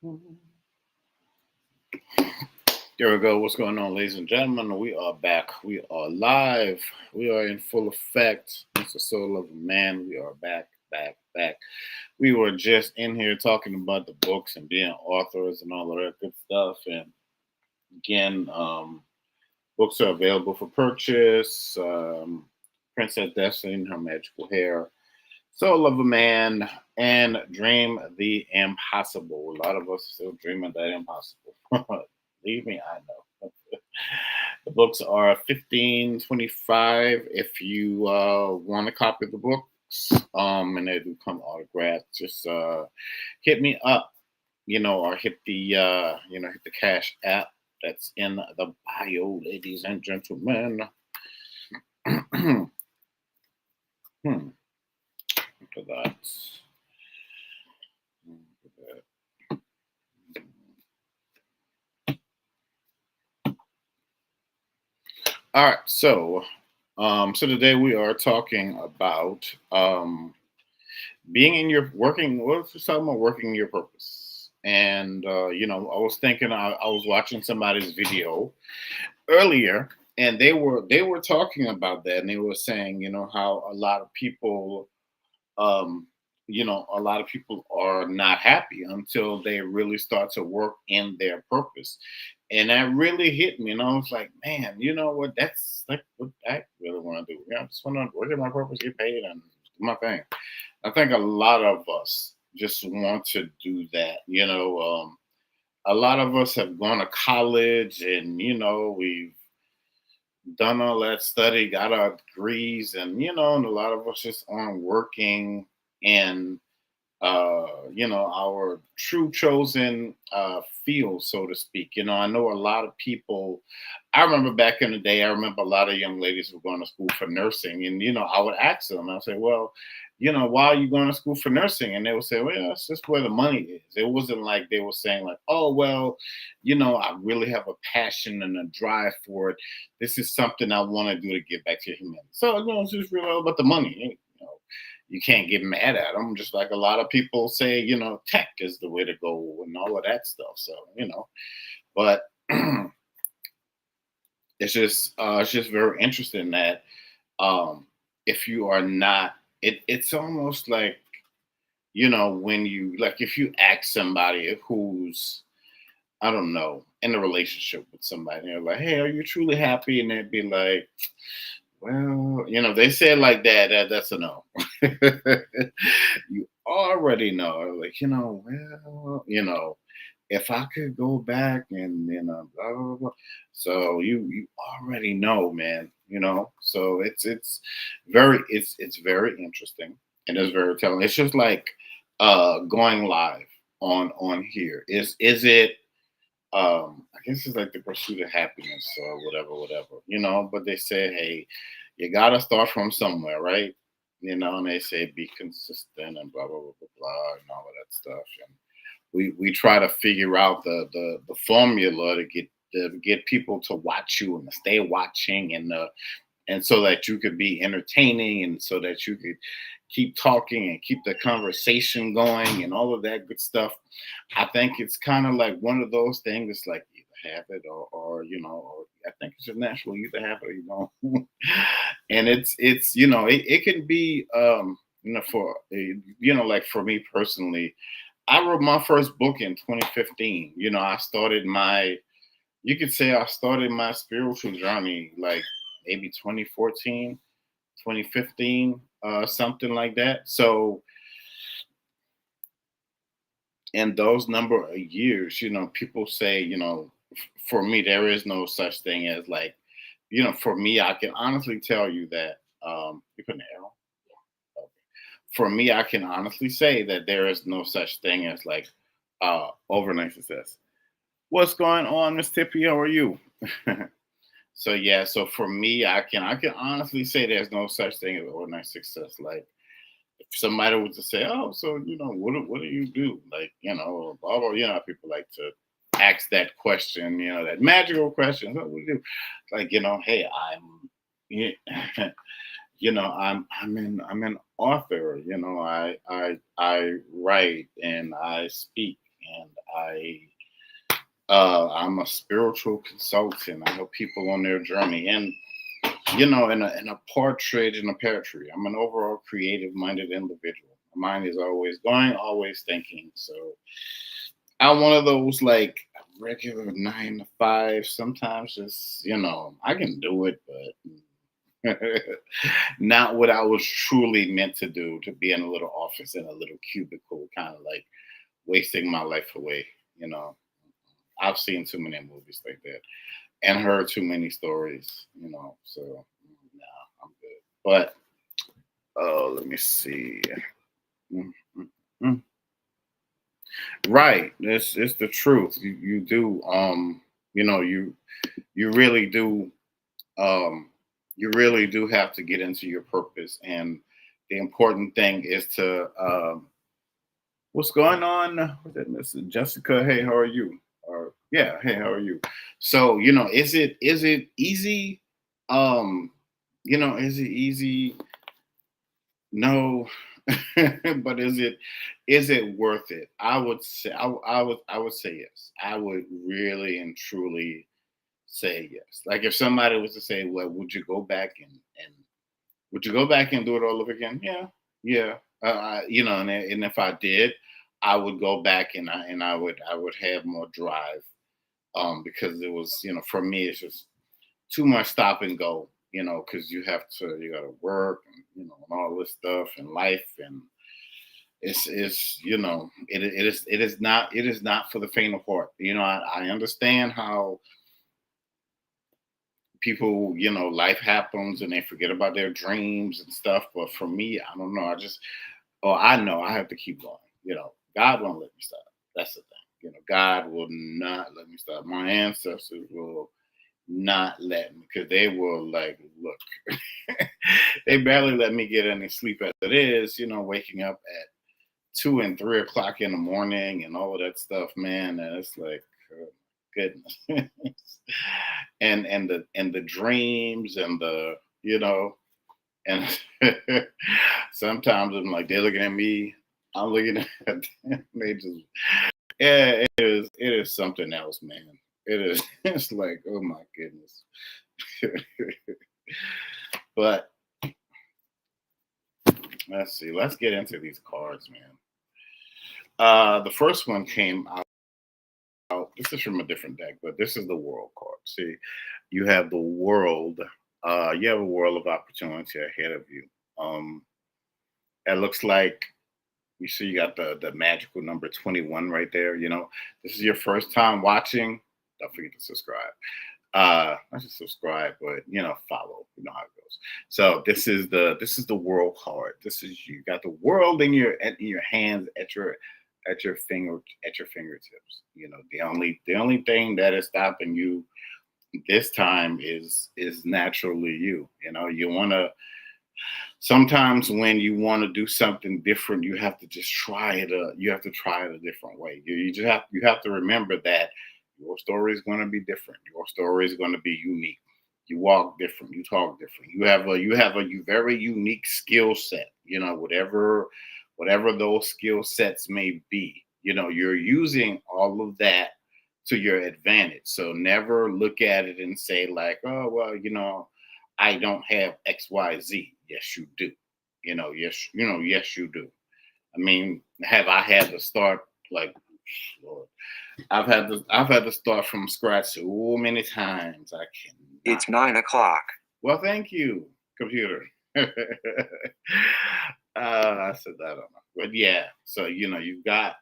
There we go. What's going on, ladies and gentlemen? We are back. We are live. We are in full effect. It's the soul of a man. We are back, back, back. We were just in here talking about the books and being authors and all of that good stuff. And again, books are available for purchase. Princess Destiny and Her Magical Hair, Soul of a Man, and Dream the Impossible. A lot of us are still dreaming that impossible. Believe me, I know. The books are 15.25 if you want a copy of the books. And they do come autographed. Just hit me up, or hit the hit the Cash app that's in the bio, ladies and gentlemen. hmm, look at that. Look at that. All right, so today we are talking about being in your working. We're talking about working your purpose, and I was thinking I was watching somebody's video earlier, and they were talking about that, and they were saying, how um, a lot of people are not happy until they really start to work in their purpose. And that really hit me. And I was like, man, you know what? That's like what I really want to do. I just want to work in my purpose, get paid, and do my thing. I think a lot of us just want to do that. A lot of us have gone to college and, we've done all that study, got our degrees, and a lot of us just aren't working in our true chosen field, so to speak. I know a lot of people. I remember back in the day, I remember a lot of young ladies were going to school for nursing, and I would ask them, I'd say, well, why are you going to school for nursing? And they would say, well, that's just where the money is. It wasn't like they were saying, like, oh, well, I really have a passion and a drive for it. This is something I want to do to give back to humanity. So, it's just really all about the money. You can't get mad at them. Just like a lot of people say, tech is the way to go and all of that stuff. So, but it's just very interesting that if you are not, it's almost like, when you, like, if you ask somebody who's, I don't know, in a relationship with somebody, and they're like, hey, are you truly happy? And they'd be like, well, they say it like that. That's a no. You already know, like, well, if I could go back and blah, blah, blah. So you already know, man. So it's very interesting and it's very telling. It's just like going live on here. Is it I guess it's like the pursuit of happiness or whatever, whatever, but they say, hey, you gotta start from somewhere, right? And they say be consistent and blah blah blah blah blah and all of that stuff. And we try to figure out the formula to get people to watch you and to stay watching and so that you could be entertaining and so that you could keep talking and keep the conversation going and all of that good stuff. I think it's kind of like one of those things. It's like either have it or I think it's just natural. You either have it or you don't. And it's it can be for like for me personally, I wrote my first book in 2015. I started my you could say I started my spiritual journey like maybe 2014, 2015, something like that. So in those number of years, people say, for me, there is no such thing as like, for me, I can honestly tell you that you put an arrow. Okay. For me, I can honestly say that there is no such thing as like overnight success. What's going on, Miss Tippy? How are you? So yeah, so for me, I can honestly say there's no such thing as overnight success. Like if somebody was to say, "Oh, so what do you do?" Like blah blah. People like to ask that question. That magical question. What do you do? Like hey, yeah, I'm an author. I write and I speak and I'm a spiritual consultant. I help people on their journey, and in a portrait and a poetry. I'm an overall creative-minded individual. My mind is always going, always thinking. So I'm one of those like regular 9 to 5. Sometimes just I can do it, but not what I was truly meant to do. To be in a little office in a little cubicle, kind of like wasting my life away. You know, I've seen too many movies like that and heard too many stories. So nah, I'm good. But let me see. Mm, mm, mm. Right, it's the truth. You do you really do um you really do have to get into your purpose, and the important thing is to what's going on? What's that, Miss Jessica? Hey, how are you? Or yeah, hey, how are you? So, is it easy? Um, is it easy? No, but is it worth it? I would say I would say yes. I would really and truly say yes. Like if somebody was to say, "Well, would you go back and would you go back and do it all over again?" Yeah, yeah. And if I did, I would go back and I would have more drive. Because it was for me it's just too much stop and go. Because you got to work and all this stuff and life, and it is not for the faint of heart. I understand how people, life happens and they forget about their dreams and stuff. But for me, I don't know. I know I have to keep going. God won't let me stop. That's the thing. God will not let me stop. My ancestors will not let me, because they will like, look, they barely let me get any sleep as it is, waking up at 2 and 3 o'clock in the morning and all of that stuff, man. And it's like, oh, goodness. and the dreams and and sometimes I'm like, they're looking at me, I'm looking at them. They just, yeah, it is something else, man. It is. It's like, oh my goodness. But let's see. Let's get into these cards, man. The first one came out. This is from a different deck, but this is the World card. See, you have the world. You have a world of opportunity ahead of you. It looks like you see you got the magical number 21 right there. This is your first time watching. Don't forget to subscribe. Not just subscribe, but follow. You know how it goes. So this is the world card. This is, you got the world in your hands, at your fingertips. The only thing that is stopping you this time is naturally you. You want to, sometimes when you want to do something different, you have to just try it. You have to try it a different way. You have to remember that your story is going to be different. Your story is going to be unique. You walk different. You talk different. You have a very unique skill set. Whatever those skill sets may be. You're using all of that to your advantage. So never look at it and say like, oh well, I don't have XYZ. Yes, you do. Yes, you do. I mean, have I had to start like, Lord, I've had to start from scratch so many times. I cannot. It's 9 o'clock. Well, thank you, computer. I said that on, but yeah. So you've got,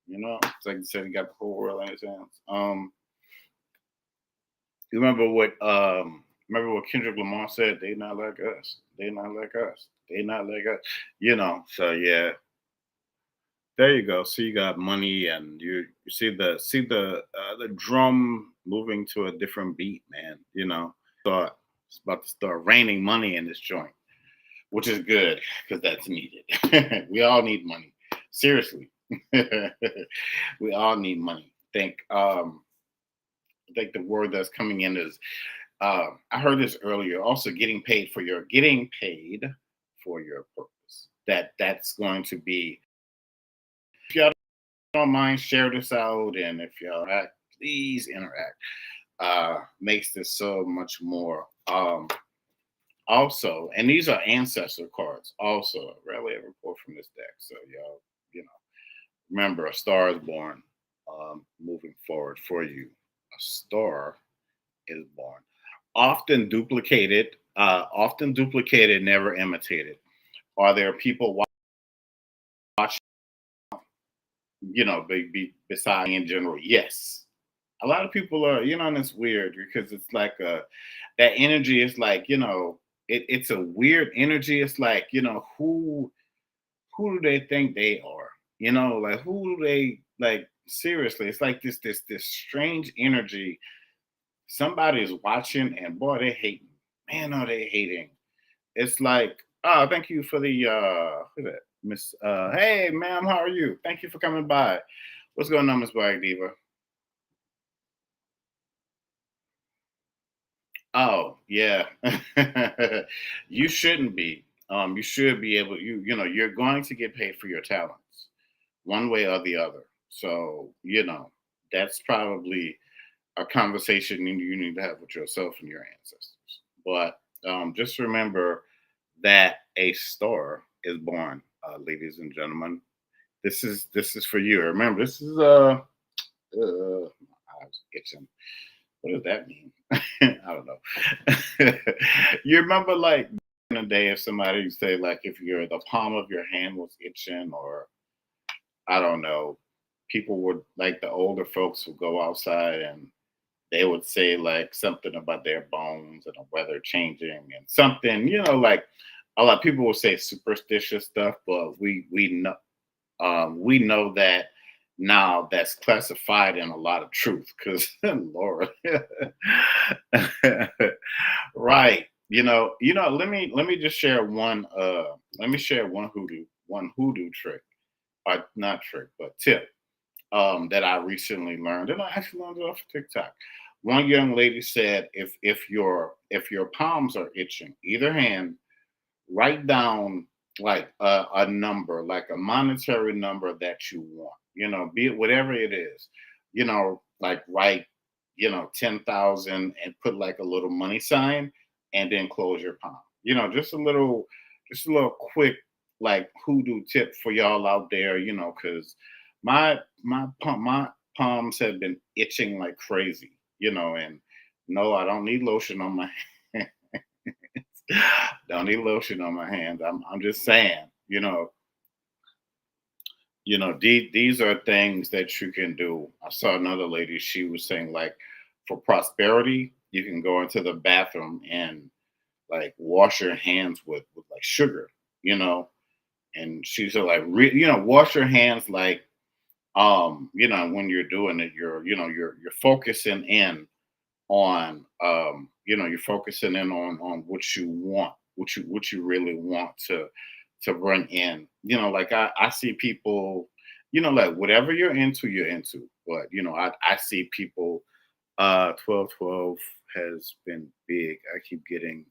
it's like you said, you got the whole world in his hands. You remember what Kendrick Lamar said? They not like us. They not like us. They not like us. So yeah, there you go. So you got money, and you see the drum moving to a different beat, man. Thought it's about to start raining money in this joint, which is good because that's needed. We all need money. Seriously, we all need money. I think the word that's coming in is, I heard this earlier. Also, getting paid for your purpose. That's going to be, don't mind, share this out. And if y'all act, please interact. Makes this so much more. Also, and these are ancestor cards. Also, rarely ever pull from this deck. So y'all, you know, remember a star is born. Moving forward for you, a star is born. Often duplicated, never imitated. Are there people watching? Beside me in general, yes. A lot of people are, and it's weird because it's like that energy is like, it's a weird energy. It's like, who do they think they are? Like who do they like seriously? It's like this strange energy. Somebody is watching and boy, they hating. Man, are they hating? It's like, oh, thank you for the who's that? Miss hey ma'am, how are you? Thank you for coming by. What's going on, Miss Black Diva? Oh, yeah. You shouldn't be. You should be able you're going to get paid for your talents one way or the other. So, that's probably a conversation you need to have with yourself and your ancestors. But just remember that a star is born, ladies and gentlemen. This is for you. Remember, this is I was itching. What does that mean? I don't know. You remember like in the day if somebody would say like if the palm of your hand was itching or I don't know, people would like the older folks would go outside and they would say like something about their bones and the weather changing and something, like a lot of people will say superstitious stuff, but we know that now that's classified in a lot of truth because Lord, right? Let me just share one. Let me share one hoodoo trick, or not trick, but tip that I recently learned, and I actually learned it off of TikTok. One young lady said, if your palms are itching, either hand, write down like a number, like a monetary number that you want. Be it whatever it is. Like write 10,000 and put like a little money sign, and then close your palm. Just a little quick like hoodoo tip for y'all out there. Because my palms have been itching like crazy. And no, I don't need lotion on my don't need lotion on my hands. I'm just saying, these are things that you can do. I saw another lady, she was saying like for prosperity, you can go into the bathroom and like wash your hands with like sugar, you know. And she said like wash your hands like when you're doing it, you're focusing in on you're focusing in on what you want, what you really want to bring in. Like I see people, like whatever you're into. But I see people 1212 has been big. I keep getting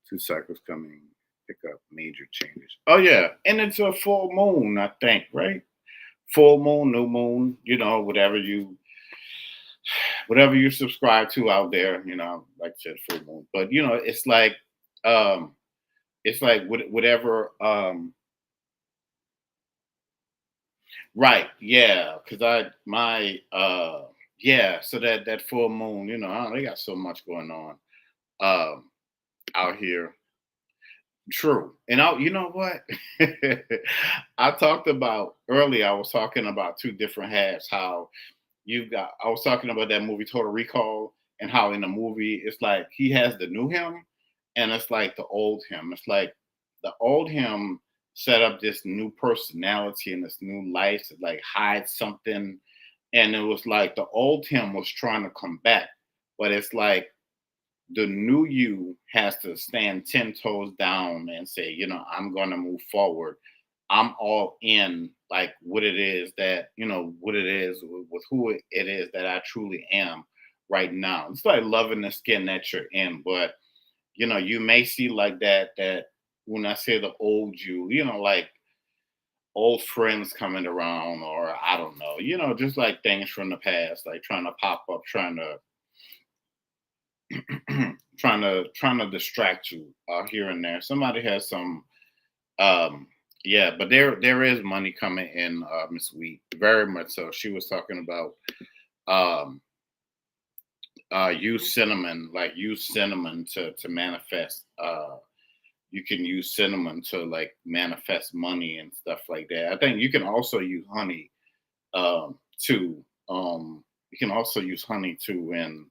2 cycles coming, pick up major changes. Oh yeah. And it's a full moon, I think, right? Full moon, new moon, whatever you subscribe to out there, like I said, full moon. But um, it's like whatever. Right, yeah, because yeah. So that full moon, they got so much going on um out here. True, and you know what? I talked about earlier. I was talking about two different halves. How I was talking about that movie Total Recall, and how in the movie it's like he has the new him and it's like the old him. It's like the old him set up this new personality and this new life to like hide something. And it was like the old him was trying to come back. But it's like the new you has to stand 10 toes down and say, I'm gonna move forward. I'm all in like what it is with who it is that I truly am right now. It's like loving the skin that you're in, but you may see like that when I say the old you, like old friends coming around, or I don't know, just like things from the past, like trying to pop up, trying to trying to distract you here and there. Somebody has some um yeah, but there is money coming in, Miss Wheat, very much so. She was talking about um use cinnamon, like use cinnamon to manifest. You can use cinnamon to like manifest money and stuff like that. I think you can also use honey too. You can also use honey too, and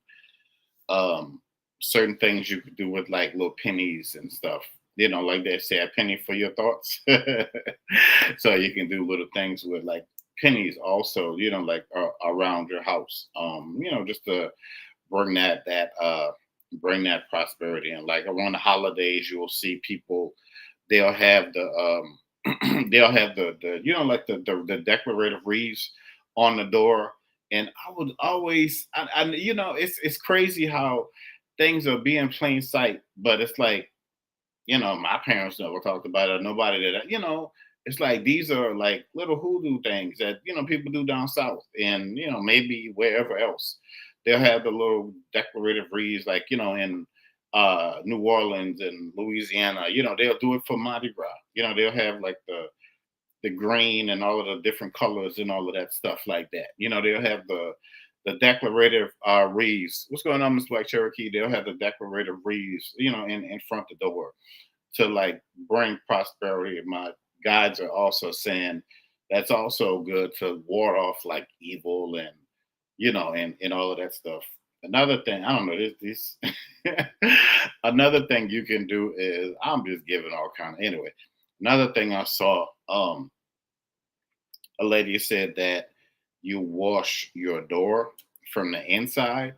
um, certain things you could do with like little pennies and stuff. Like they say, a penny for your thoughts. So you can do little things with like pennies also. Like around your house. Just to bring that prosperity. And like around the holidays, you'll see people. They'll have they'll have the like the decorative wreaths on the door. And I would always it's crazy how things are being plain sight, but it's like, my parents never talked about it. Nobody that it's like these are like little hoodoo things that people do down south, and maybe wherever else. They'll have the little decorative wreaths, like in New Orleans and Louisiana. They'll do it for Mardi Gras. They'll have like the green and all of the different colors and all of that stuff like that. They'll have the decorative wreaths. What's going on, Miss Black Cherokee? They'll have the decorative wreaths, in front of the door to like bring prosperity. My guides are also saying that's also good to ward off like evil and and all of that stuff. Another thing, I don't know, this another thing you can do is, I'm just giving all kind of, anyway. Another thing I saw, a lady said that you wash your door from the inside,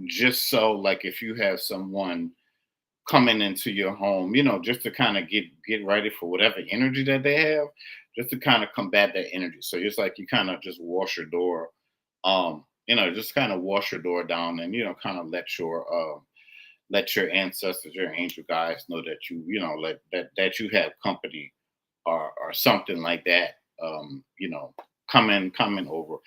just so like if you have someone coming into your home, just to kind of get ready for whatever energy that they have, just to kind of combat that energy. So it's like you kind of just wash your door, just kind of wash your door down, and kind of let your ancestors, your angel guides know that let that you have company, or something like that. Coming over.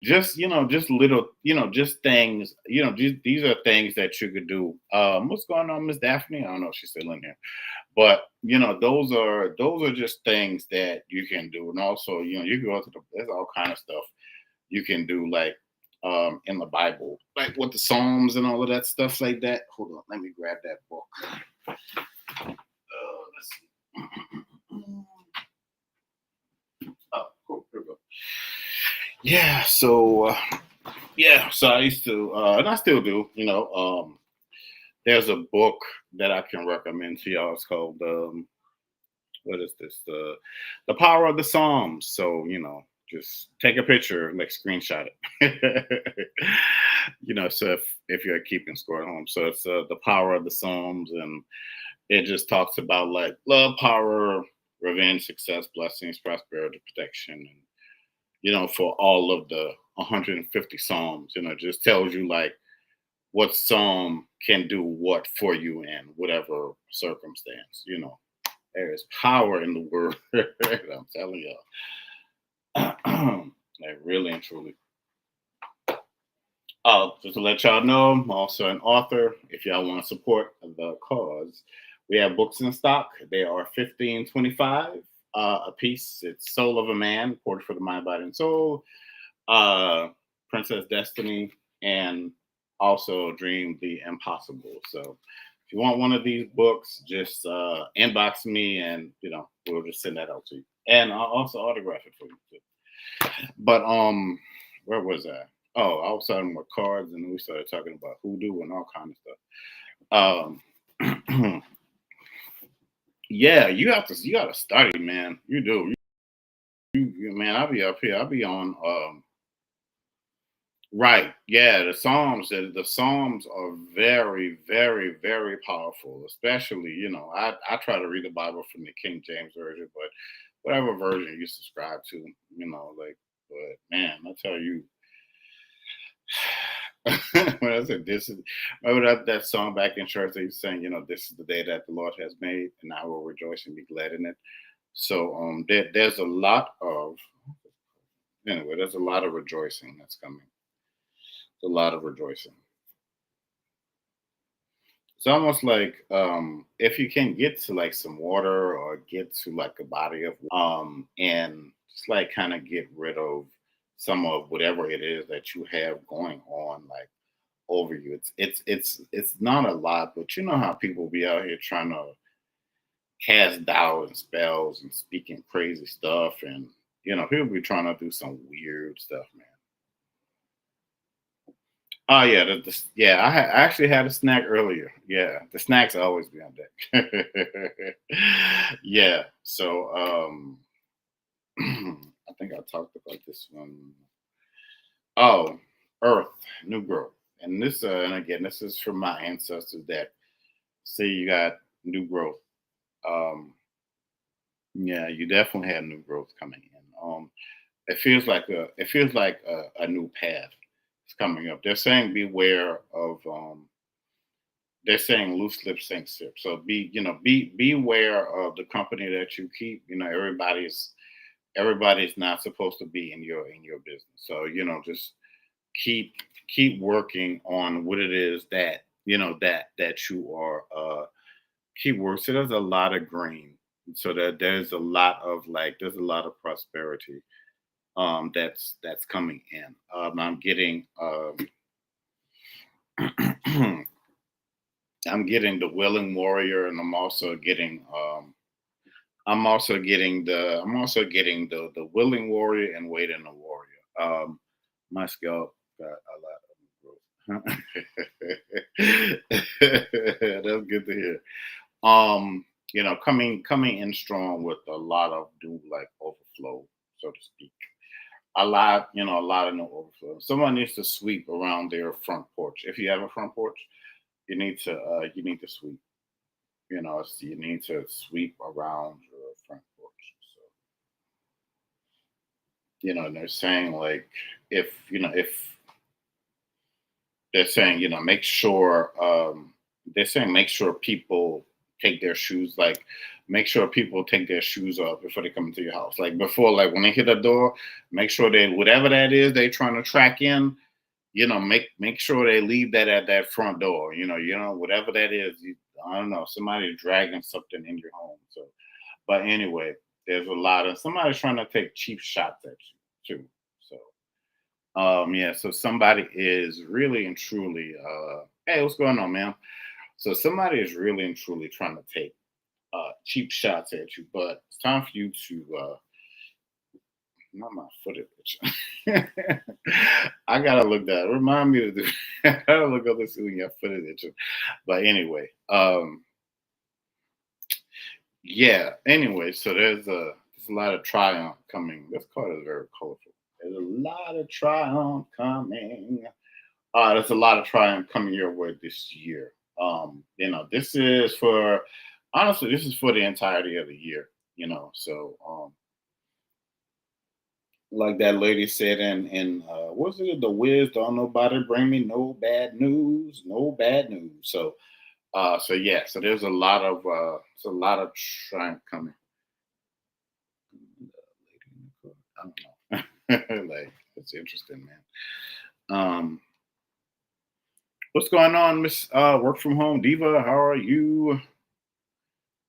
Just little, just things, these are things that you could do. What's going on, Miss Daphne? I don't know if she's still in here. But those are just things that you can do. And also, you can go to there's all kind of stuff you can do, like in the Bible, like with the Psalms and all of that stuff like that. Hold on, let me grab that book. Let's see. Oh, cool. Here we go. Yeah. So I used to, and I still do. There's a book that I can recommend to y'all. It's called what is this? The Power of the Psalms. So just take a picture, like screenshot it. So if you're keeping score at home, so it's the Power of the Psalms, and it just talks about like love, power, revenge, success, blessings, prosperity, protection, and for all of the 150 psalms. Just tells you like what psalm can do what for you in whatever circumstance. There is power in the word. I'm telling y'all. Like really and truly. Just to let y'all know, I'm also an author. If y'all want to support the cause, we have books in stock. They are 15.25 a piece. It's Soul of a Man, Portrait for the Mind, Body, and Soul, Princess Destiny, and also Dream the Impossible. So if you want one of these books, just inbox me, and we'll just send that out to you. And I'll also autograph it for you too. But where was I? Oh, I was talking about cards, and then we started talking about hoodoo and all kind of stuff. Yeah, you gotta study, man. You do. Man, I'll be up here. I'll be on. Right. Yeah, the Psalms are very, very, very powerful. Especially, I try to read the Bible from the King James version, but whatever version you subscribe to, like. But man, I tell you, when I said this is, remember that song back in church they used to sing, this is the day that the Lord has made, and I will rejoice and be glad in it. So there's a lot of anyway, there's a lot of rejoicing that's coming. A lot of rejoicing. It's almost like if you can get to like some water or get to like a body of and just like kind of get rid of some of whatever it is that you have going on like over you. It's not a lot, but you know how people be out here trying to cast doubt and spells and speaking crazy stuff, and people be trying to do some weird stuff, man. Oh yeah, yeah. I actually had a snack earlier. Yeah, the snacks always be on deck. Yeah. So I think I talked about this one. Oh, Earth, new growth, and and again, this is from my ancestors that say you got new growth. Um, yeah, you definitely have new growth coming in. It feels like a new path is coming up. They're saying beware of they're saying loose lips sink ship. So beware of the company that you keep. Everybody's not supposed to be in your business. So just keep working on what it is that that you are keep working. So there's a lot of green. So that there's a lot of prosperity that's coming in. I'm getting I'm getting the willing warrior, and I'm also getting the willing warrior and waiting the warrior. My scalp got a lot of growth. That's good to hear. Coming in strong with a lot of do like overflow, so to speak. A lot of no overflow. Someone needs to sweep around their front porch. If you have a front porch, you need to sweep. You need to sweep around your front porch. So and they're saying like if they're saying they're saying make sure people take their shoes like make sure people take their shoes off before they come into your house. Like before, like when they hit the door, make sure they whatever that is they trying to track in, make sure they leave that at that front door. Whatever that is. I don't know. Somebody dragging something in your home. So, but anyway, there's a lot of somebody's trying to take cheap shots at you too. So, yeah. So somebody is really and truly, hey, what's going on, man? So somebody is really and truly trying to take cheap shots at you, but it's time for you to not my footage. I gotta look that. Remind me to do. I gotta look up this when your footage. But anyway, yeah. Anyway, so there's a lot of triumph coming. This card is very colorful. There's a lot of triumph coming. There's a lot of triumph coming your way this year. This is for honestly, this is for the entirety of the year. So like that lady said in what's it the Wiz, don't nobody bring me no bad news, no bad news. So yeah, so there's a lot of triumph coming. I don't know. Like it's interesting, man. Um what's going on, Miss Work from Home Diva? How are you?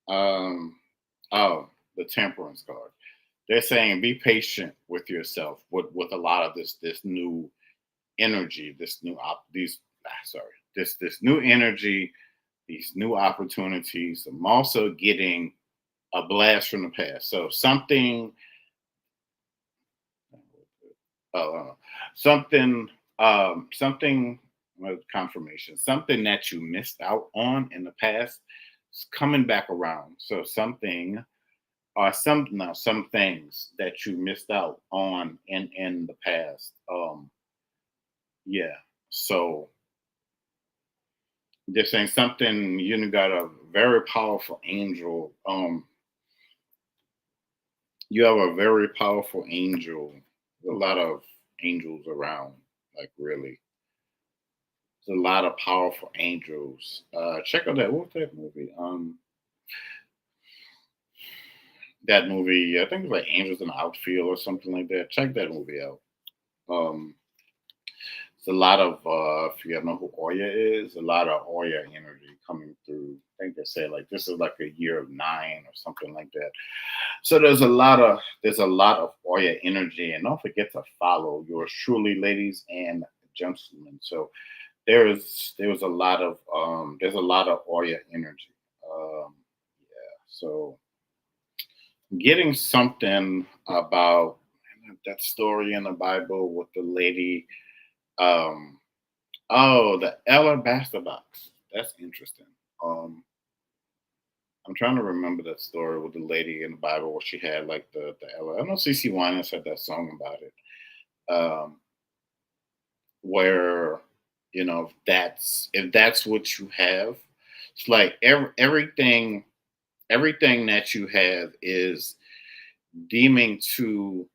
Um oh, the temperance card. They're saying be patient with yourself with a lot of this new energy, this new energy, these new opportunities. I'm also getting a blast from the past. So uh, something, something with confirmation, something that you missed out on in the past is coming back around. So something or some things that you missed out on in the past. Yeah. So they're saying something got a very powerful angel. You have a very powerful angel. A lot of angels around, like really. There's a lot of powerful angels. Check out that what's that movie? that movie. I think it's like Angels in the Outfield or something like that. Check that movie out. Um, it's a lot of if you know who Oya is, a lot of Oya energy coming through. I think they say like this is like a year of nine or something like that. So there's a lot of Oya energy, and don't forget to follow yours truly, ladies and gentlemen. So there's a lot of Oya energy. Yeah. So getting something about that story in the Bible with the lady. Um, oh, the alabaster box. That's interesting. Um, I'm trying to remember that story with the lady in the Bible where she had like I know CC Winans had that song about it. Um, where if that's what you have, it's like everything that you have is deeming to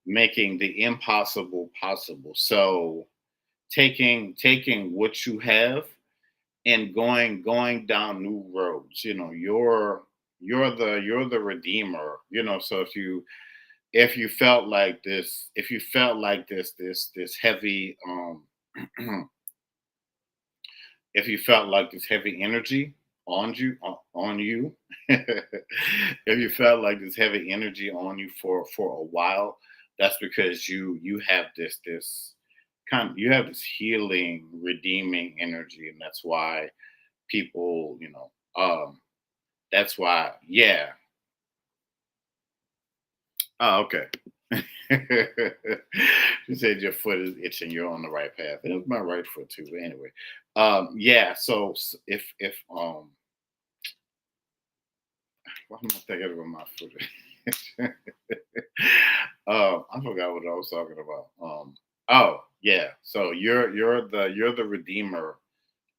making the impossible possible. So taking what you have and going down new roads. You're the redeemer. So if you felt like this, this heavy if you felt like this heavy energy on you if you felt like this heavy energy on you for a while, that's because you have this you have this healing, redeeming energy, and that's why people, that's why, yeah. Oh, okay. You said your foot is itching. You're on the right path. It was my right foot too. But anyway, yeah. So if why am I thinking about my foot? I forgot what I was talking about. Oh yeah. So you're the redeemer.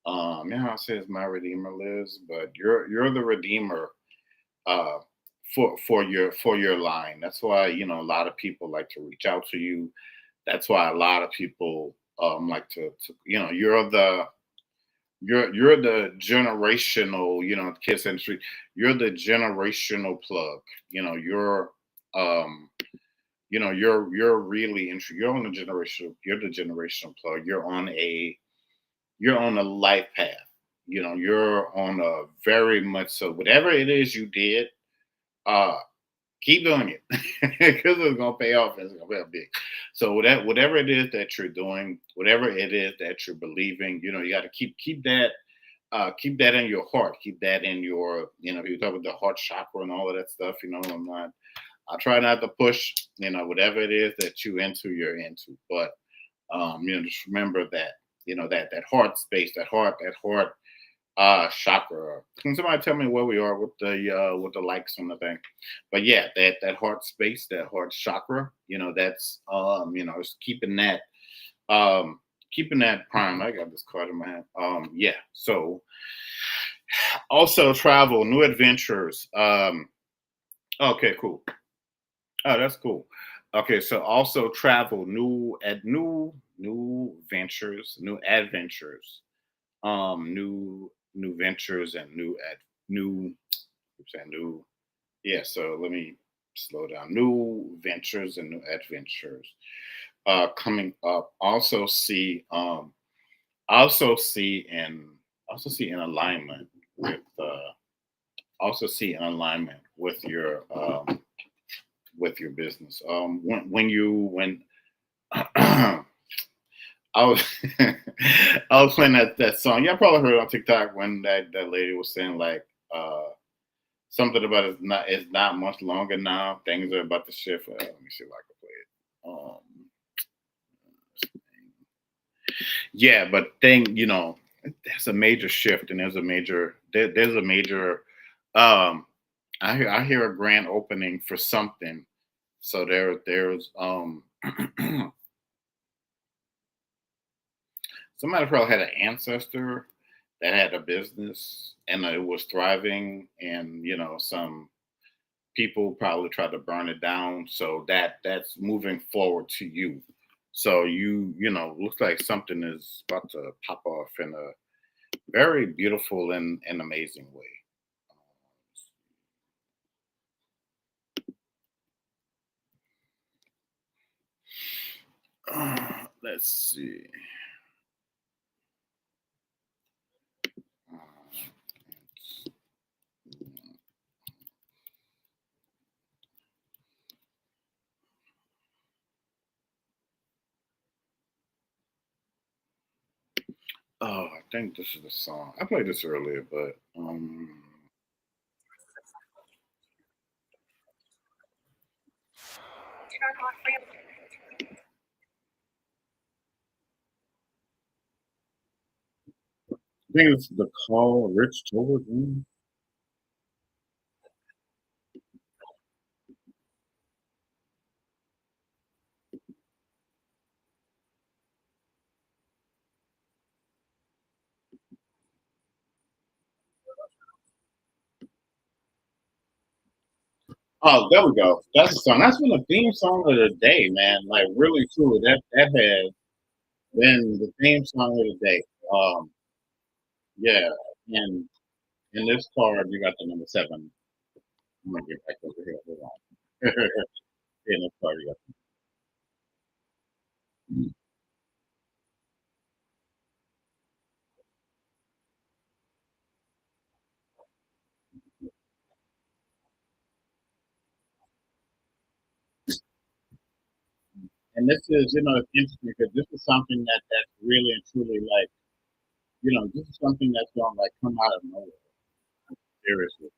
Yeah, it says my redeemer lives, but you're the redeemer uh, for your line. That's why a lot of people like to reach out to you. That's why a lot of people like to you're the generational, kids industry. You're the generational plug. Um you're really you're on the generational plug. You're on a life path. You're on a very much so whatever it is you did, uh keep doing it because it's gonna pay off. It's gonna pay off big. So whatever it is that you're doing, whatever it is that you're believing, you got to keep that in your heart. Keep that in your, you talk about the heart chakra and all of that stuff. I try not to push, whatever it is that you're into. But just remember that, that heart space, that heart chakra. Can somebody tell me where we are with the likes on the thing? But yeah, that heart space, that heart chakra, that's it's keeping that prime. I got this card in my hand. Yeah. So also travel, new adventures. Okay, cool. Oh, that's cool. Okay, so also travel, new ventures, new adventures, new ventures and new I'm saying new yeah. So let me slow down. New ventures and new adventures coming up. Also see in alignment with your business. When I was I was playing that song. Y'all probably heard it on TikTok when that lady was saying like something about it's not much longer now. Things are about to shift. Let me see if I can play it. Yeah, but there's a major shift and there's a major I hear a grand opening for something. So there's somebody probably had an ancestor that had a business and it was thriving, and some people probably tried to burn it down. So that's moving forward to you. So looks like something is about to pop off in a very beautiful and amazing way. Let's see. Uh, oh, I think this is the song. I played this earlier, but I think it's the call Rich Toward. Oh, there we go. That's the song. That's been the theme song of the day, man. Like really, truly, that has been the theme song of the day. Yeah, and in this card, you got the number seven. I'm gonna get back over here. Hold on. In this card, you got, and this is, it's interesting because this is something that's really and truly like, this is something that's gonna like come out of nowhere. Seriously.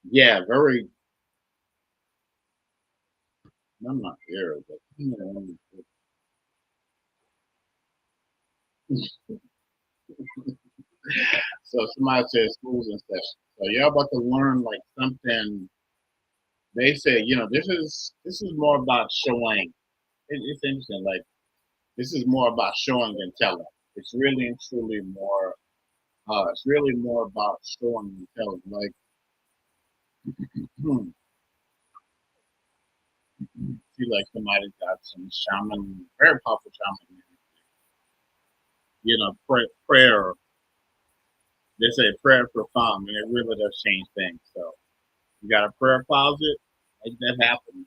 Yeah, very. I'm not here, but so somebody says schools and session. So you're about to learn like something. They say, this is more about showing. It's interesting. Like this is more about showing than telling. It's really and truly more. It's really more about showing and telling. Like, see, like somebody got some shaman, very powerful shaman. Prayer. They say prayer profound, and it really does change things. So you got a prayer closet, make that happen.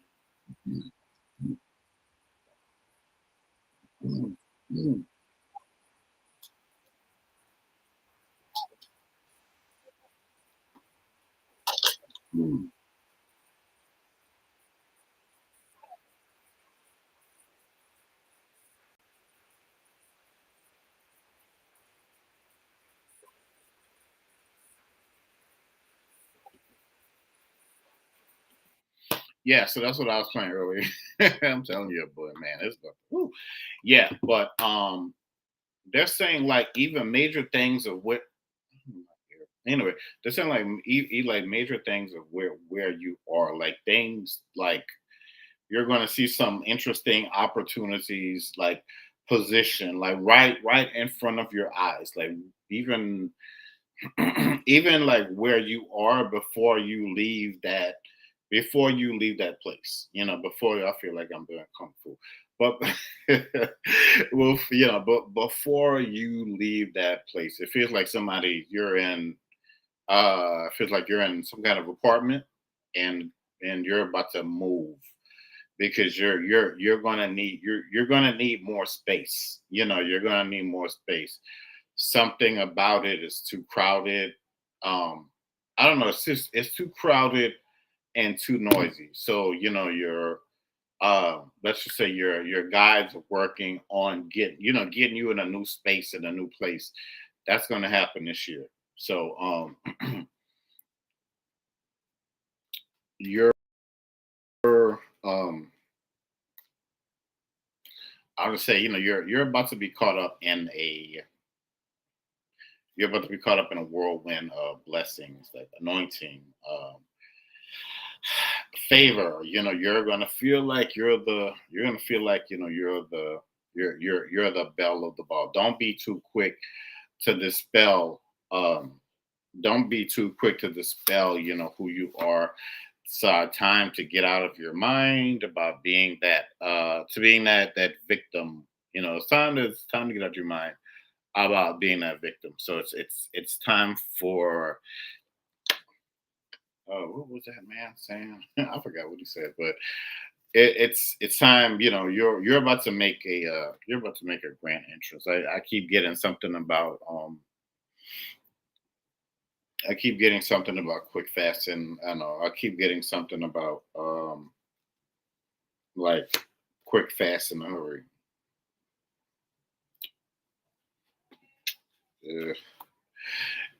Yeah, so that's what I was playing earlier. I'm telling you, boy, man, it's the whew. Yeah, but they're saying like even major things of what anyway, they're saying like like major things of where you are, like things like you're going to see some interesting opportunities, like position, like right in front of your eyes, like even even like where you are before you leave that place, before I feel like I'm doing kung fu, but well, but before you leave that place, it feels like somebody you're in. It feels like you're in some kind of apartment, and you're about to move because you're gonna need you're gonna need more space. You're gonna need more space. Something about it is too crowded. I don't know. It's too crowded and too noisy. So your let's just say your guides are working on getting you in a new space in a new place. That's going to happen this year. So you're um I would say you're about to be caught up in a you're about to be caught up in a whirlwind of blessings like anointing, favor. You're gonna feel like you're gonna feel like you're the belle of the ball. Don't be too quick to dispel um don't be too quick to dispel who you are. It's time to get out of your mind about being that victim. It's time to get out of your mind about being that victim. So it's time for what was that man saying? I forgot what he said, but it's time. You're about to make a grand entrance. I keep getting something about I keep getting something about quick fast, and I know I keep getting something about like quick fast in a hurry. Uh,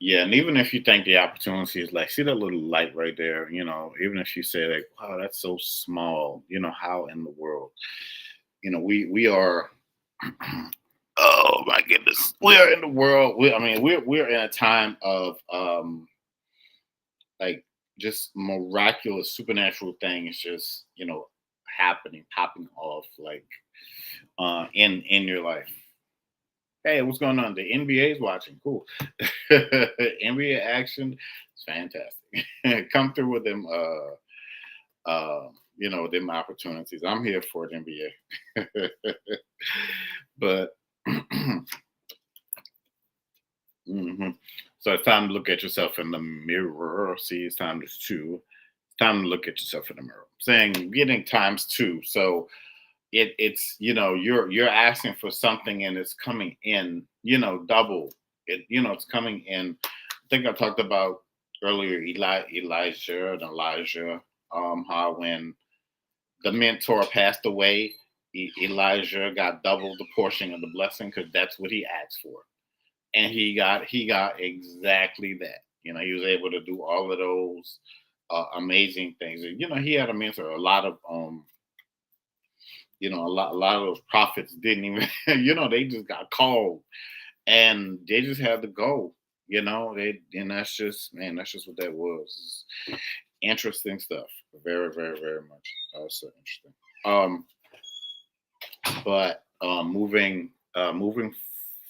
yeah, and even if you think the opportunity is like, see that little light right there, even if you say like, wow, that's so small, how in the world, we are. Oh my goodness, we are in the world. I mean, we're in a time of like just miraculous supernatural things just happening, popping off like in your life. Hey, what's going on? The NBA is watching. Cool. NBA action is fantastic. Come through with them them opportunities. I'm here for the NBA. But mhm. So it's time to look at yourself in the mirror. See, it's time to look at yourself in the mirror. Saying getting times two. So it's you're asking for something and it's coming in double. It's coming in. I think I talked about earlier Elijah and Elijah, how when the mentor passed away, Elijah got double the portion of the blessing because that's what he asked for, and he got exactly that. He was able to do all of those amazing things. He had a mentor. A lot of those prophets didn't even, they just got called and they just had to go. And that's just, man, that's just what that was. Interesting stuff. Very, very, very much. So interesting. But moving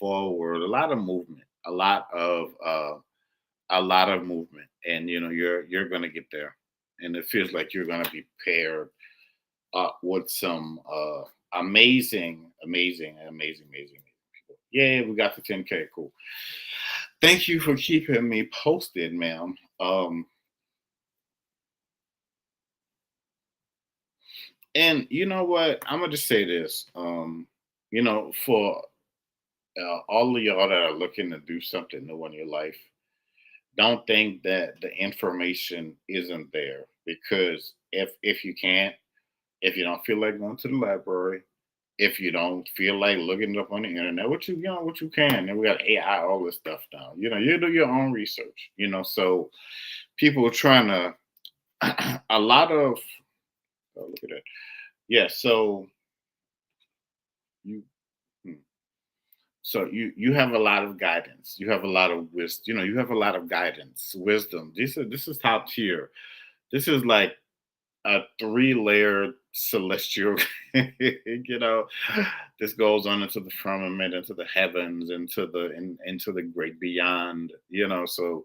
forward, a lot of movement, and you're gonna get there, and it feels like you're gonna be paired with some amazing people. Yeah, we got the 10K. Cool. Thank you for keeping me posted, ma'am. And you know what? I'm gonna just say this. For all of y'all that are looking to do something new in your life, don't think that the information isn't there because if you can't, if you don't feel like going to the library, if you don't feel like looking it up on the internet, what you can, and we got AI, all this stuff now. You do your own research. So people are trying to a lot of look at that. Yeah, so you hmm, you have a lot of guidance. You have a lot of wisdom. You have a lot of guidance, wisdom. This is top tier. This is like a three-layered celestial. you know, this goes on into the firmament, into the heavens, into the great beyond. So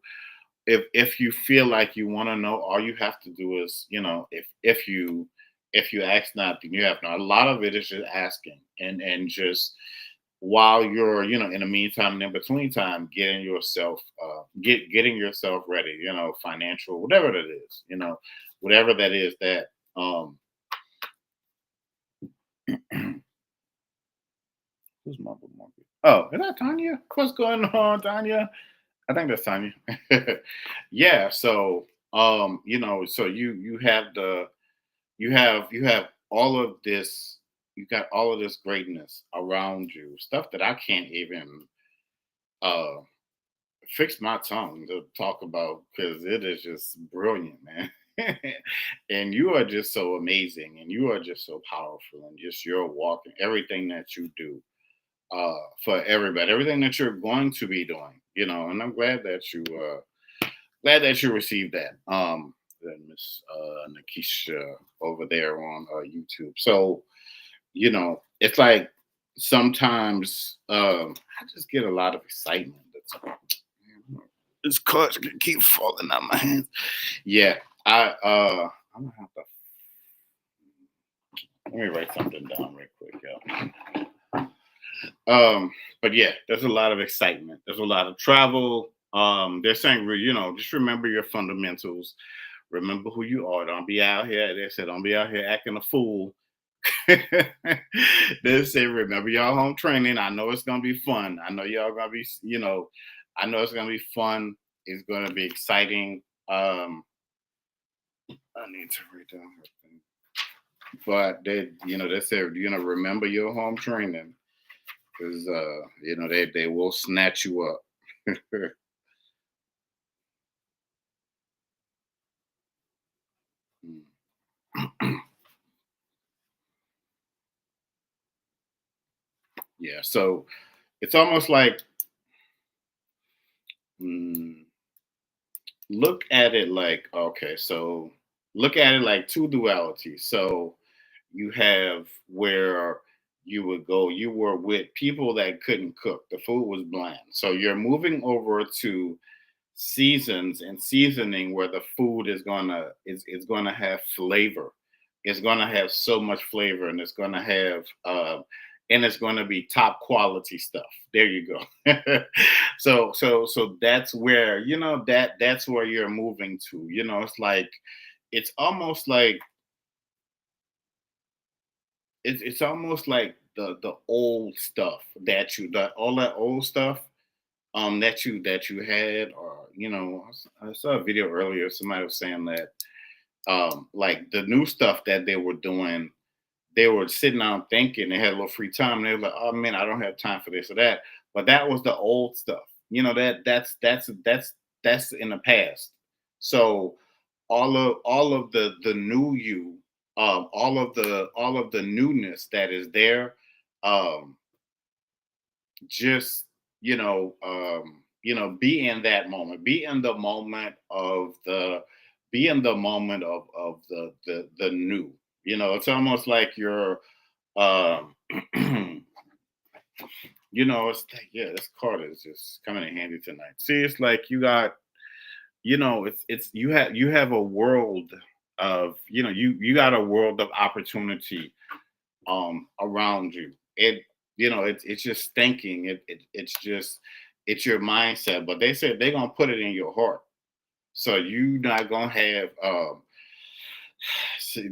if you feel like you want to know, all you have to do is, if you ask not, then you have not. A lot of it is just asking and just while you're in the meantime and in between time getting yourself ready, financial, whatever that is, whatever that is that who's mumble monkey? Oh, is that Tanya? What's going on, Tanya? I think that's Tanya. Yeah, so so you have you have all of this, you got all of this greatness around you, stuff that I can't even uh fix my tongue to talk about because it is just brilliant, man. And you are just so amazing and you are just so powerful and just your walk and everything that you do for everybody, everything that you're going to be doing, and I'm glad that you received that. Then Miss Nakisha over there on YouTube. So, it's like sometimes I just get a lot of excitement. This cards can keep falling out my hands. Yeah, I'm gonna have to let me write something down real quick, yo. But yeah, there's a lot of excitement. There's a lot of travel. They're saying, just remember your fundamentals. Remember who you are. Don't be out here. They said, don't be out here acting a fool. They say, remember y'all home training. I know it's gonna be fun. I know y'all gonna be, I know it's gonna be fun. It's gonna be exciting. I need to read down her thing. But they said, remember your home training because they will snatch you up. Yeah, so it's almost like, mm, look at it like, okay, so look at it like two dualities. So you have where you would go, you were with people that couldn't cook, the food was bland, so you're moving over to seasons and seasoning where the food is gonna have flavor. It's gonna have so much flavor, and it's gonna have and it's gonna be top quality stuff. There you go. So that's where that's where you're moving to. It's like it's almost like it's almost like the old stuff that you the all that old stuff that you had, or I saw a video earlier, somebody was saying that like the new stuff that they were doing, they were sitting down thinking, they had a little free time, and they were like, oh man, I don't have time for this or that. But that was the old stuff, that's in the past. So all of the new you, all of the newness that is there, um just be in that moment, be in the moment of the be in the moment of the new. It's almost like you're um it's like, yeah, this card is just coming in handy tonight. See, it's like you got, it's you have a world of, you got a world of opportunity around you. It's just thinking, it's your mindset, but they said they're gonna put it in your heart, so you not gonna have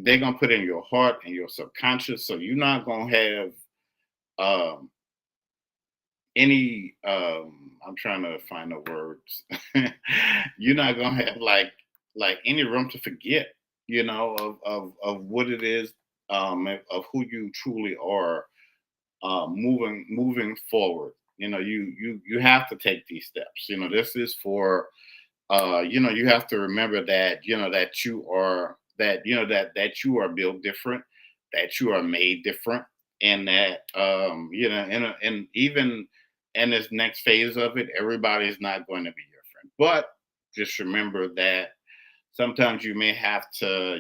they're gonna put it in your heart and your subconscious, so you're not gonna have um any I'm trying to find the words. You're not gonna have like any room to forget, of what it is, of who you truly are, moving forward. You have to take these steps. This is for you have to remember that that you are built different, that you are made different, and that and even in this next phase of it, everybody's not going to be your friend. But just remember that sometimes you may have to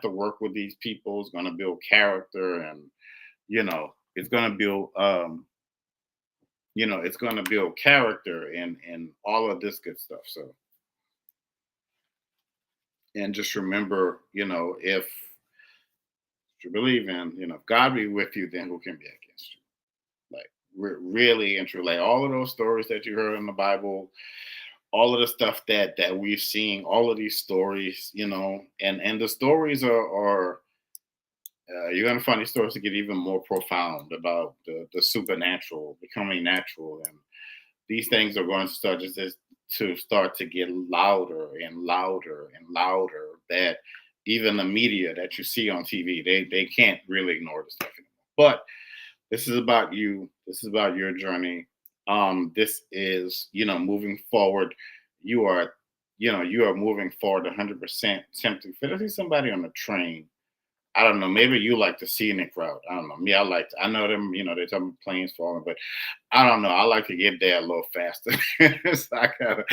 work with these people. It's going to build character, and it's going to build it's going to build character and all of this good stuff. So, and just remember, if you believe in, if God be with you, then who can be against you? Like, really and truly, like all of those stories that you heard in the Bible, all of the stuff that we've seen, all of these stories, and the stories are you're gonna find these stories to get even more profound about the supernatural becoming natural, and these things are going to start to get louder and louder and louder. That even the media that you see on TV, they can't really ignore the stuff anymore. But this is about you. This is about your journey. This is moving forward. You are you are moving forward 100%. Simply, if I see somebody on the train, I don't know. Maybe you like the scenic route. I don't know. Me, I know them. They're talking about planes falling, but I don't know. I like to get there a little faster. So I gotta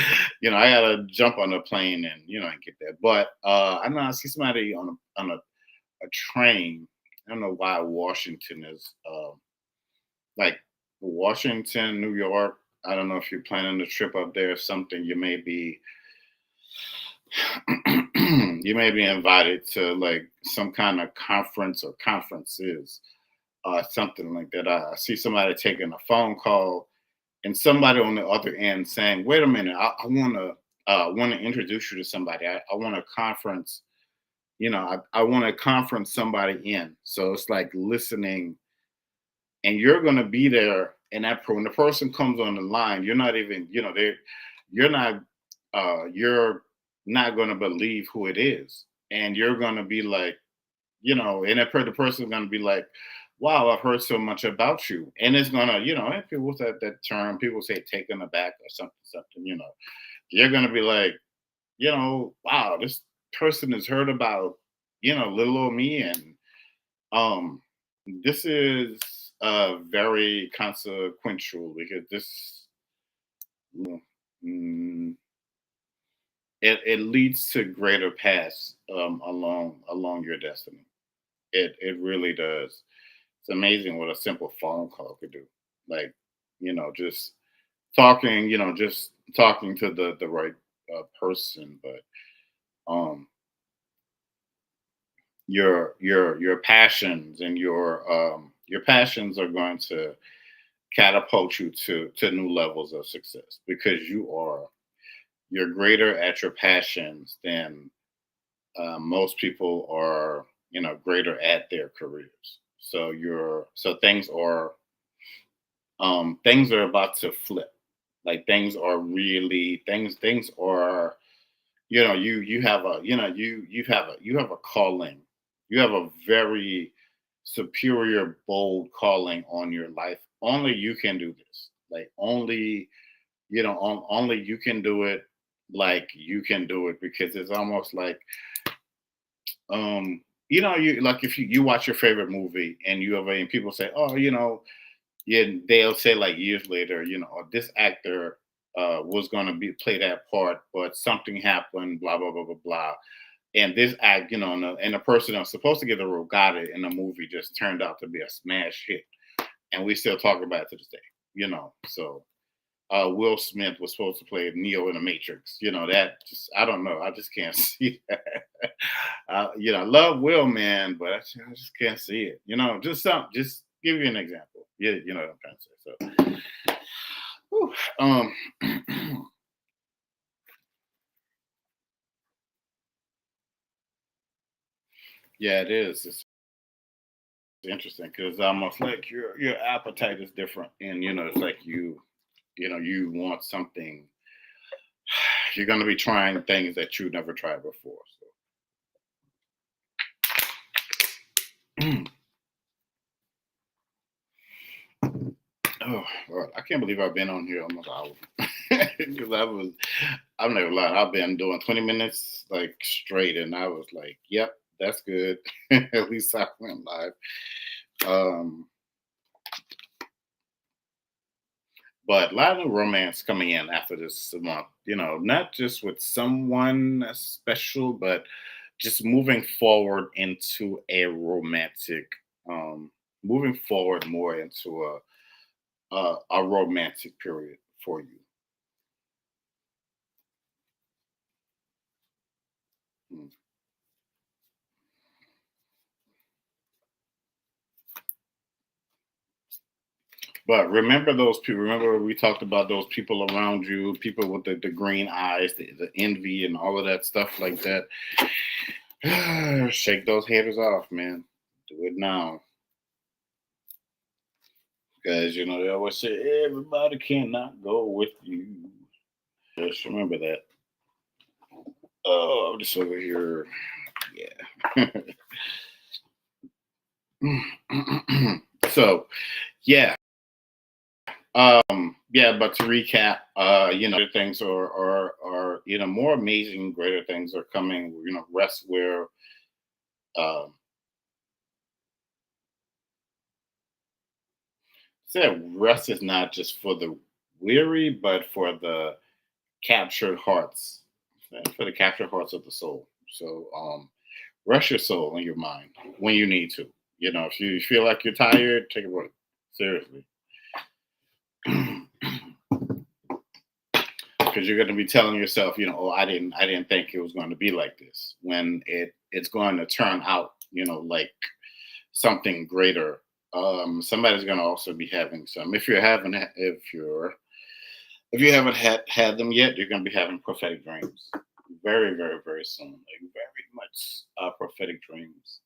jump on the plane and get there. But I know I see somebody on a train. I don't know why Washington is like Washington, New York. I don't know if you're planning a trip up there or something. You may be invited to like some kind of conference or conferences, something like that. I see somebody taking a phone call and somebody on the other end saying, "Wait a minute, I want to." want to introduce you to somebody. I want to conference, I want to conference somebody in. So it's like listening, and you're going to be there. And when the person comes on the line, you're not even, you're not, you're not going to believe who it is. And you're going to be like, and the person's going to be like, wow, I've heard so much about you. And it's going to, and people say that term, people say taken aback or something, you're going to be like, wow, this person has heard about, little old me. And um, this is very consequential because this, mm, it leads to greater paths along your destiny. It really does. It's amazing what a simple phone call could do. Like, just just talking to the right person. But um, your passions and your passions are going to catapult you to new levels of success because you're greater at your passions than most people are, greater at their careers. So things are about to flip. Like things are, you have a, you have a calling. You have a very superior, bold calling on your life. Only you can do this. Like only, only you can do it. Like you can do it because it's almost like, you like if you watch your favorite movie and and people say, oh, yeah, they'll say like years later, "Oh, this actor was going to be play that part, but something happened, blah blah blah blah blah." And this act, and the person that was supposed to get the role got it, and the movie just turned out to be a smash hit, and we still talk about it to this day. So Will Smith was supposed to play Neo in the Matrix. That just I don't know. I just can't see that. I love Will, man, but I just can't see it. Just give you an example. Yeah, you know what I'm trying to say. So, whew, yeah, it is. It's interesting because almost like your appetite is different, and it's like you want something. You're going to be trying things that you never tried before. So. Oh, Lord, I can't believe I've been on here almost an hour. Because I'm never lying. I've been doing 20 minutes like straight, and I was like, yep, that's good. At least I went live. Um, but a lot of romance coming in after this month, not just with someone special, but just um, moving forward more into a romantic period for you. Mm. But remember those people. Remember we talked about those people around you, people with the green eyes, the envy, and all of that stuff like that. Shake those haters off, man. Do it now, because they always say everybody cannot go with you. Just remember that. Oh, I'm just over here. Yeah. So, yeah. Yeah, but to recap, things are more amazing, greater things are coming. Rest where um said rest is not just for the weary, but for the captured hearts, for the captured hearts of the soul. So rest your soul and your mind when you need to. If you feel like you're tired, take a break. Seriously. Because you're going to be telling yourself, oh, I didn't think it was going to be like this. When it's going to turn out, like something greater. Somebody's going to also be having some. If you're If you haven't had them yet, you're going to be having prophetic dreams very, very, very soon. Like very much prophetic dreams.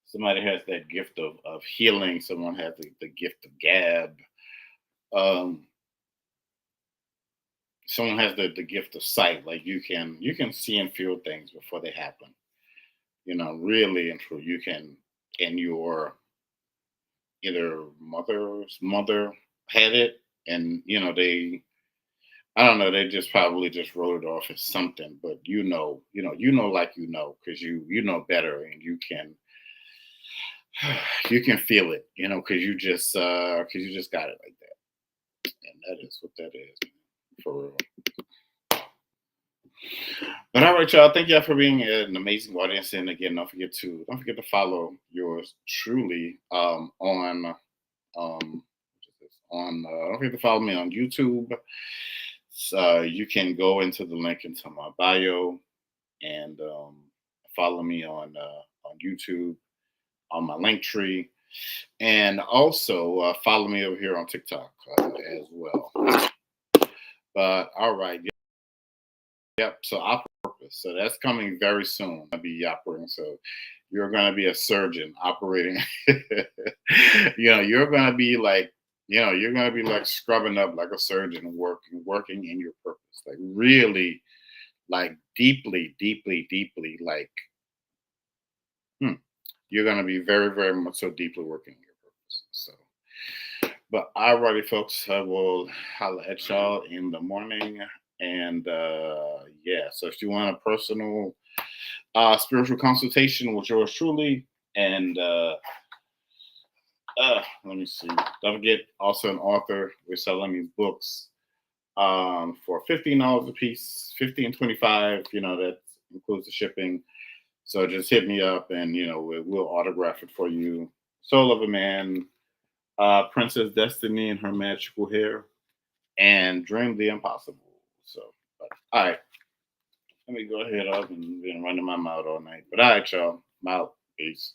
Somebody has that gift of healing. Someone has the gift of gab. Um, Someone has the gift of sight. Like you can see and feel things before they happen. Really and true. You can, and your either mother's mother had it, and I don't know, they just probably just wrote it off as something, but like because you know better, and you can feel it, because you just got it like that, and that is what that is, for real. But all right, y'all. Thank y'all for being an amazing audience, and again, don't forget to follow yours truly um don't forget to follow me on YouTube. You can go into the link into my bio and follow me on YouTube on my link tree, and also follow me over here on TikTok as well. But all right, yep. So opera purpose. So that's coming very soon. I'll be operating. So you're going to be a surgeon operating. You're going to be like, you're going to be like scrubbing up like a surgeon, working in your purpose, like really, like deeply, deeply, deeply, like you're going to be very, very much so deeply working in your purpose. So, but alrighty, folks, I will holla at y'all in the morning. And yeah, so if you want a personal spiritual consultation with yours truly, and let me see, don't forget, also an author. We're selling these books for $15 a piece, 15, 25. That includes the shipping. So just hit me up, and we'll autograph it for you. Soul of a Man, Princess Destiny and Her Magical Hair, and Dream the Impossible. So, but, all right, let me go ahead up and been running my mouth all night. But all right, y'all, I'm out. Peace.